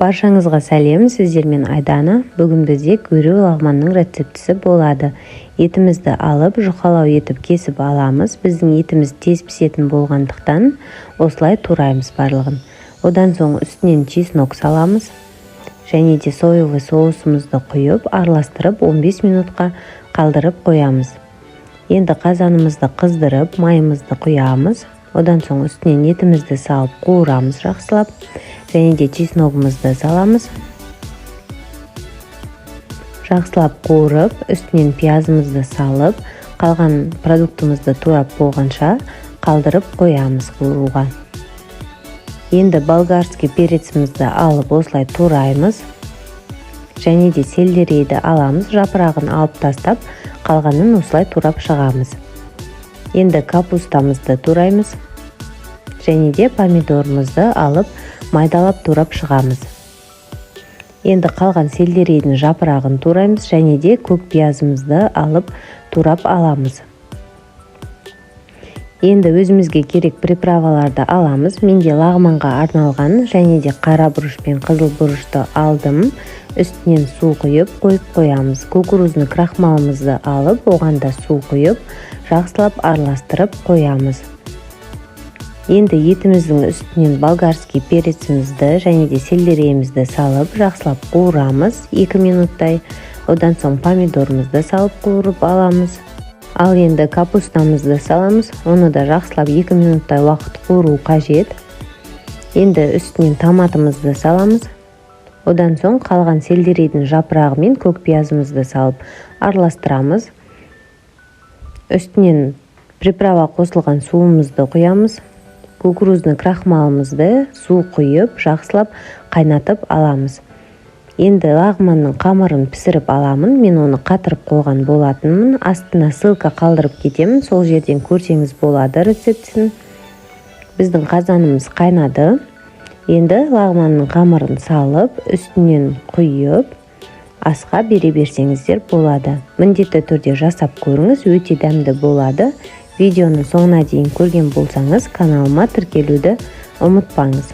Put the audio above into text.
Баршаңызға сәлем, сіздермен Айдана. Бүгін бізде күрі лагманның рецептісі болады. Етімізді алып, жұқалау етіп кесіп аламыз. Біздің етіміз тез пісетін болғандықтан осылай тураймыз барлығын. Одан соң үстінен чеснок саламыз. Және де соевый соусымызды құйып, араластырып 15 минутқа қалдырып қоямыз. Енді қазанымызды қыздырып, майымызды құямыз. Одан соң үстінен етімізді салып қуырамыз жақсылап. Және де чесногымызды саламыз. Жақсылап қуырып, үстінен пиязымызды салып, қалған продуктымызды турап болғанша қалдырып қоямыз қуыруға. Енді болгарский перецімізді алып осылай тураймыз. Және де сельдерейді аламыз, жапырағын алып тастап, қалғанын осылай турап шығамыз. Енді капустамызды тураймыз. Және де помидорымызды алып майдалап турап шығамыз. Енді қалған сельдерейдің жапырағын тураймыз, және де көк пиязымызды алып турап аламыз. Енді өзімізге керек приправаларды аламыз. Менде лагманға арналған және де қара бұрыш пен қызыл бұрышты алдым. Үстінен су құйып қоямыз. Кукурузный крахмалымызды алып, оған да су құйып, жақсылап араластырып қоямыз. Енді етіміздің үстінен болгарский перецімізді және де сельдерейімізді салып, жақсылап қуырамыз 2 минуттай. Одан соң помидорымызды салып қуырып аламыз. Ал енді капустамызды саламыз. Оны да жақсылап 2 минуттай уақыт қуыру қажет. Енді үстінен томатымызды саламыз. Одан соң қалған сельдерейдің жапырағы мен көк пиязымызды салып араластырамыз. Үстінен приправа қосылған суымызды құямыз. Кукурузный крахмалымызды су құйып, жақсылап қайнатып аламыз. Енді лагманның қамырын пісіріп аламын. Мен оны қатырып қойған болатынмын. Астына ссылка қалдырып кетемін. Сол жерден көрсеңіз болады рецептісін. Біздің қазанымыз қайнады. Енді лагманның қамырын салып, үстінен құйып, асқа бере берсеңіздер болады. Міндетті түрде жасап көріңіз, өте дәмді болады. Видеоны соңына дейін көрген болсаңыз, каналыма тіркелуді ұмытпаңыз.